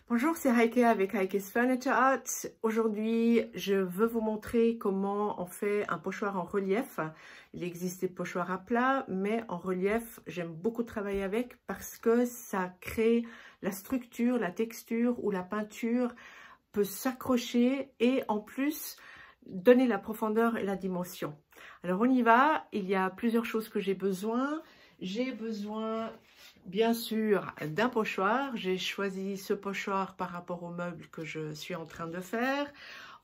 Bonjour, c'est Heike avec Heike's Furniture Art. Aujourd'hui, je veux vous montrer comment on fait un pochoir en relief. Il existe des pochoirs à plat, mais en relief, j'aime beaucoup travailler avec parce que ça crée la structure, la texture où la peinture peut s'accrocher et en plus donner la profondeur et la dimension. Alors on y va, il y a plusieurs choses que j'ai besoin. J'ai besoin bien sûr d'un pochoir. J'ai choisi ce pochoir par rapport au meuble que je suis en train de faire.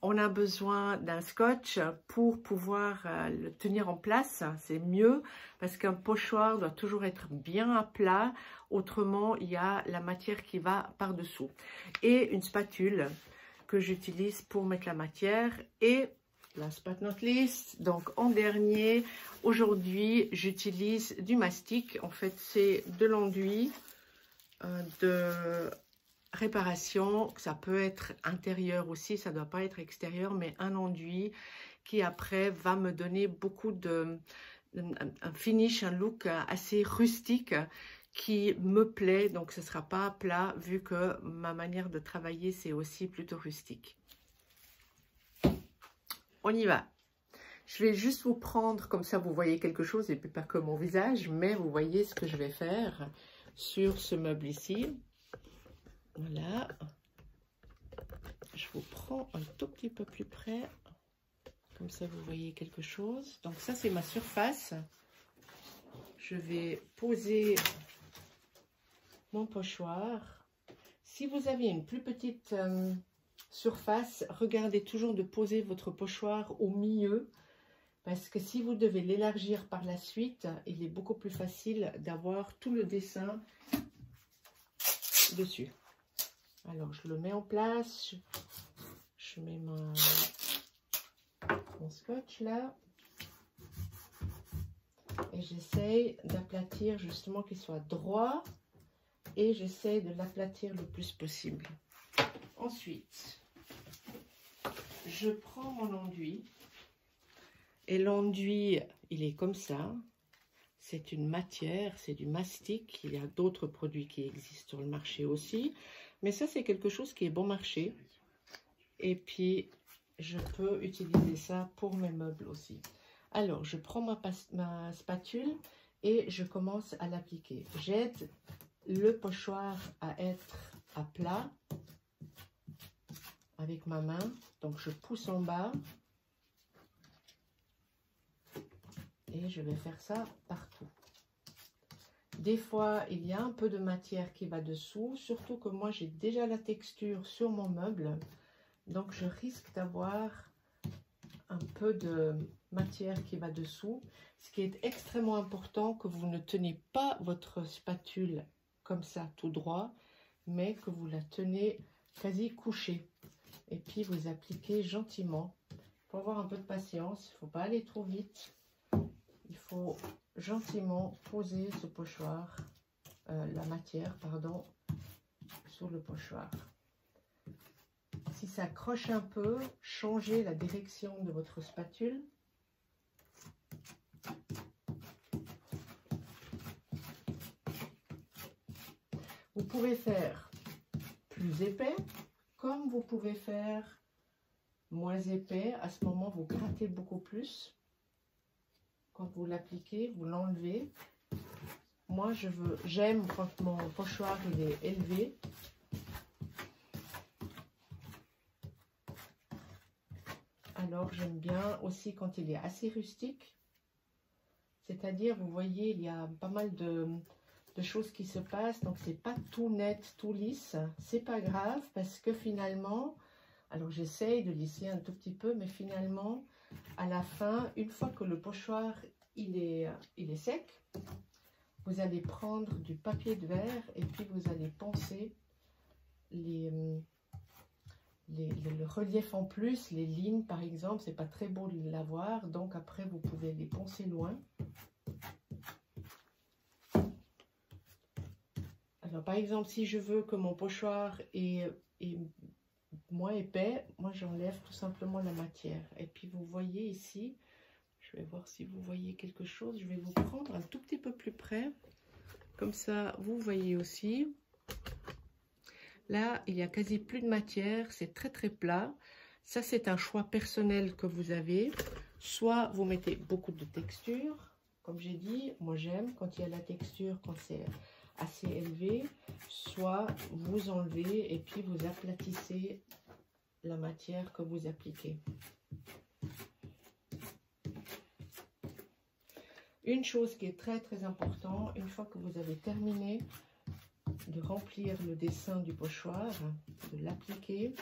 On a besoin d'un scotch pour pouvoir le tenir en place. C'est mieux parce qu'un pochoir doit toujours être bien à plat. Autrement, il y a la matière qui va par-dessous. Et une spatule que j'utilise pour mettre la matière. Et last but not least, donc en dernier, aujourd'hui, j'utilise du mastic. En fait, c'est de l'enduit de réparation. Ça peut être intérieur aussi, ça ne doit pas être extérieur, mais un enduit qui après va me donner beaucoup un finish, un look assez rustique qui me plaît. Donc, ce ne sera pas plat vu que ma manière de travailler, c'est aussi plutôt rustique. On y va. Je vais juste vous prendre, comme ça vous voyez quelque chose, et puis pas que mon visage, mais vous voyez ce que je vais faire sur ce meuble ici. Voilà. Je vous prends un tout petit peu plus près, comme ça vous voyez quelque chose. Donc ça c'est ma surface. Je vais poser mon pochoir. Si vous avez une plus petite surface, regardez toujours de poser votre pochoir au milieu. Parce que si vous devez l'élargir par la suite, il est beaucoup plus facile d'avoir tout le dessin dessus. Alors, je le mets en place. Je mets mon scotch là. Et j'essaye d'aplatir justement qu'il soit droit. Et j'essaye de l'aplatir le plus possible. Ensuite, je prends mon enduit. Et l'enduit, il est comme ça. C'est une matière, c'est du mastic. Il y a d'autres produits qui existent sur le marché aussi. Mais ça, c'est quelque chose qui est bon marché. Et puis, je peux utiliser ça pour mes meubles aussi. Alors, je prends ma spatule et je commence à l'appliquer. J'aide le pochoir à être à plat avec ma main. Donc, je pousse en bas. Et je vais faire ça partout. Des fois, il y a un peu de matière qui va dessous, surtout que moi, j'ai déjà la texture sur mon meuble. Donc, je risque d'avoir un peu de matière qui va dessous. Ce qui est extrêmement important, que vous ne tenez pas votre spatule comme ça, tout droit, mais que vous la tenez quasi couchée. Et puis, vous appliquez gentiment. Il faut avoir un peu de patience, il ne faut pas aller trop vite. Il faut gentiment poser ce pochoir, la matière, pardon, sur le pochoir. Si ça accroche un peu, changez la direction de votre spatule. Vous pouvez faire plus épais, comme vous pouvez faire moins épais. À ce moment, vous grattez beaucoup plus. Quand vous l'appliquez, vous l'enlevez. Moi, j'aime quand mon pochoir il est élevé. Alors, j'aime bien aussi quand il est assez rustique. C'est-à-dire, vous voyez, il y a pas mal de choses qui se passent. Donc, c'est pas tout net, tout lisse. C'est pas grave parce que finalement, alors j'essaye de lisser un tout petit peu, mais finalement, à la fin, une fois que le pochoir il est sec, vous allez prendre du papier de verre et puis vous allez poncer le relief en plus, les lignes par exemple, c'est pas très beau de l'avoir, donc après vous pouvez les poncer loin. Alors par exemple, si je veux que mon pochoir est moins épais, moi j'enlève tout simplement la matière. Et puis vous voyez ici, je vais voir si vous voyez quelque chose, je vais vous prendre un tout petit peu plus près, comme ça vous voyez aussi. Là, il y a quasi plus de matière, c'est très très plat. Ça, c'est un choix personnel que vous avez. Soit vous mettez beaucoup de texture, comme j'ai dit, moi j'aime quand il y a la texture, quand c'est assez élevé. Soit vous enlevez et puis vous aplatissez la matière que vous appliquez. Une chose qui est très très importante, une fois que vous avez terminé de remplir le dessin du pochoir, de l'appliquer,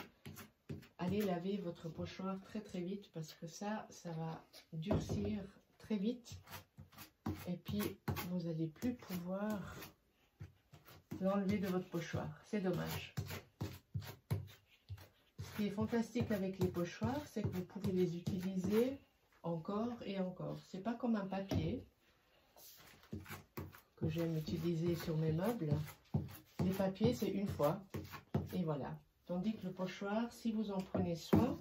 allez laver votre pochoir très très vite parce que ça va durcir très vite et puis vous n'allez plus pouvoir l'enlever de votre pochoir. C'est dommage. Ce qui est fantastique avec les pochoirs, c'est que vous pouvez les utiliser encore et encore. C'est pas comme un papier que j'aime utiliser sur mes meubles. Les papiers, c'est une fois et voilà. Tandis que le pochoir, si vous en prenez soin,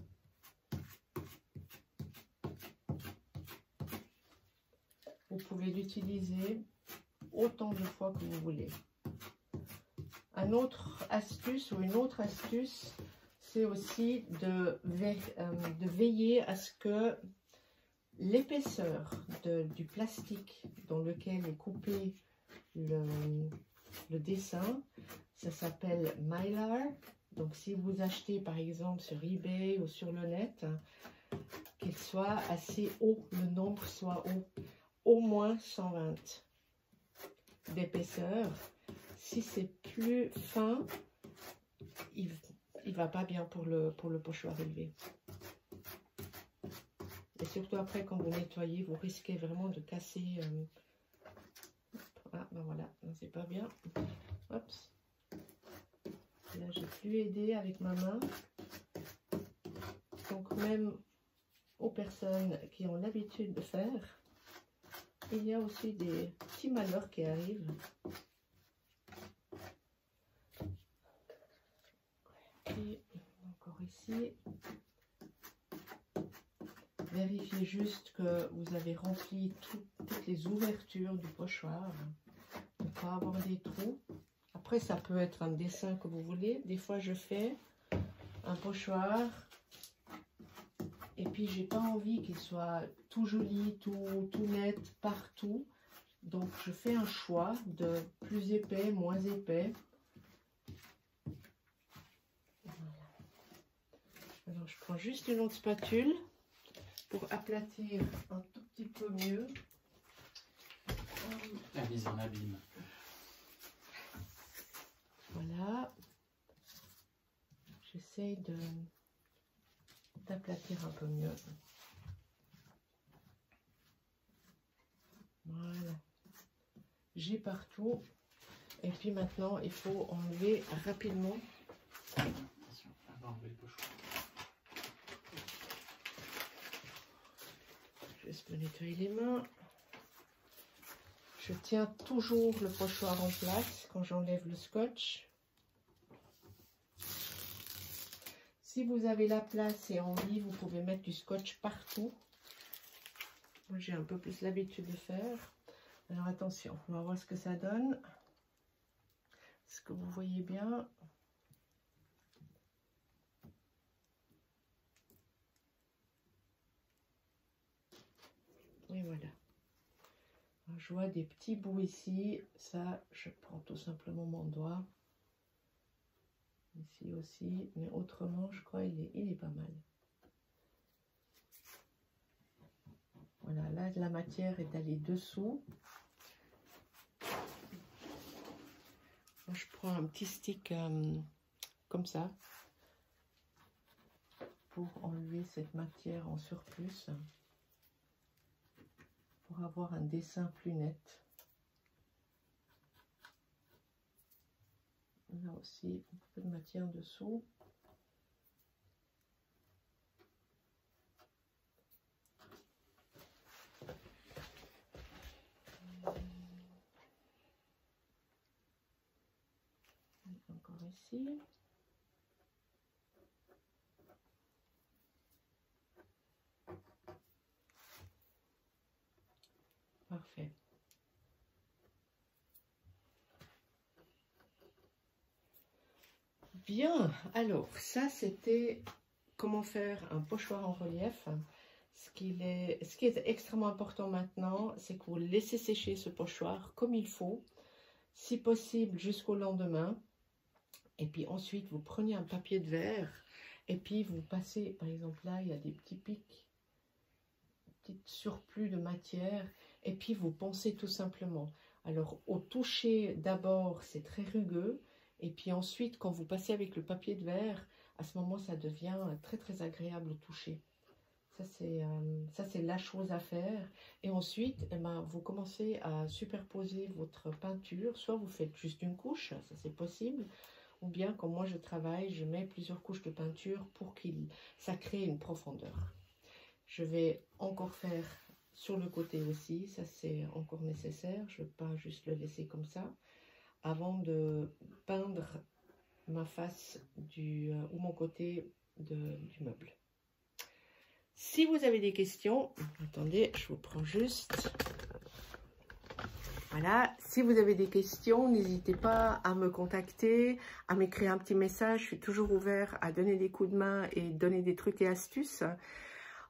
vous pouvez l'utiliser autant de fois que vous voulez. Une autre astuce, c'est aussi de veiller à ce que l'épaisseur du plastique dans lequel est coupé le dessin, ça s'appelle Mylar. Donc si vous achetez par exemple sur eBay ou sur le net, qu'il soit assez haut, le nombre soit haut, au moins 120 d'épaisseur. Si c'est plus fin, il va pas bien pour le pochoir élevé. Et surtout après, quand vous nettoyez, vous risquez vraiment de casser. Ah, ben voilà, c'est pas bien. Hop. Là, j'ai plus aidé avec ma main. Donc, même aux personnes qui ont l'habitude de faire, il y a aussi des petits malheurs qui arrivent. Et encore ici. Vérifiez juste que vous avez rempli toutes les ouvertures du pochoir. Ne pas avoir des trous. Après, ça peut être un dessin que vous voulez. Des fois, je fais un pochoir et puis j'ai pas envie qu'il soit tout joli, tout net partout. Donc, je fais un choix de plus épais, moins épais. Voilà. Alors, je prends juste une autre spatule pour aplatir un tout petit peu mieux. La mise en abîme. Voilà. J'essaye d'aplatir un peu mieux. Voilà. J'ai partout. Et puis maintenant, il faut enlever rapidement. Attention, on va enlever le pochoir. Juste me nettoyer les mains. Je tiens toujours le pochoir en place quand j'enlève le scotch. Si vous avez la place et envie, vous pouvez mettre du scotch partout. Moi, j'ai un peu plus l'habitude de faire. Alors attention, on va voir ce que ça donne. Est-ce que vous voyez bien? Et voilà. Alors, je vois des petits bouts ici. Ça, je prends tout simplement mon doigt. Ici aussi, mais autrement, je crois il est pas mal. Voilà, là, la matière est allée dessous. Moi, je prends un petit stick comme ça pour enlever cette matière en surplus, pour avoir un dessin plus net. Là aussi, un peu de matière dessous. Encore ici. Parfait. Bien, alors ça c'était comment faire un pochoir en relief. Ce qui est extrêmement important maintenant, c'est que vous laissez sécher ce pochoir comme il faut, si possible jusqu'au lendemain. Et puis ensuite, vous prenez un papier de verre et puis vous passez, par exemple là, il y a des petits pics, petits surplus de matière, et puis vous poncez tout simplement. Alors au toucher, d'abord, c'est très rugueux, et puis ensuite, quand vous passez avec le papier de verre, à ce moment, ça devient très très agréable au toucher. Ça, c'est la chose à faire. Et ensuite, eh ben, vous commencez à superposer votre peinture. Soit vous faites juste une couche, ça c'est possible. Ou bien, comme moi je travaille, je mets plusieurs couches de peinture pour que ça crée une profondeur. Je vais encore faire sur le côté aussi. Ça c'est encore nécessaire. Je ne vais pas juste le laisser comme ça. Avant de peindre ma face ou mon côté du meuble. Si vous avez des questions, attendez, je vous prends juste. Voilà, si vous avez des questions, n'hésitez pas à me contacter, à m'écrire un petit message. Je suis toujours ouvert à donner des coups de main et donner des trucs et astuces.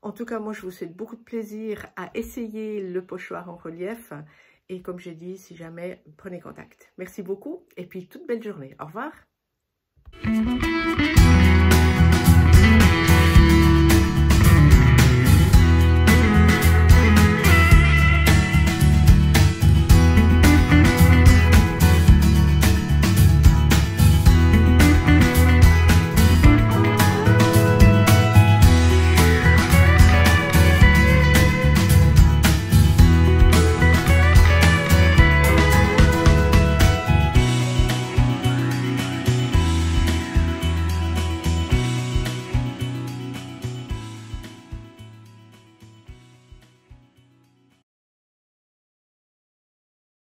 En tout cas, moi, je vous souhaite beaucoup de plaisir à essayer le pochoir en relief. Et comme j'ai dit, si jamais, prenez contact. Merci beaucoup et puis toute belle journée. Au revoir.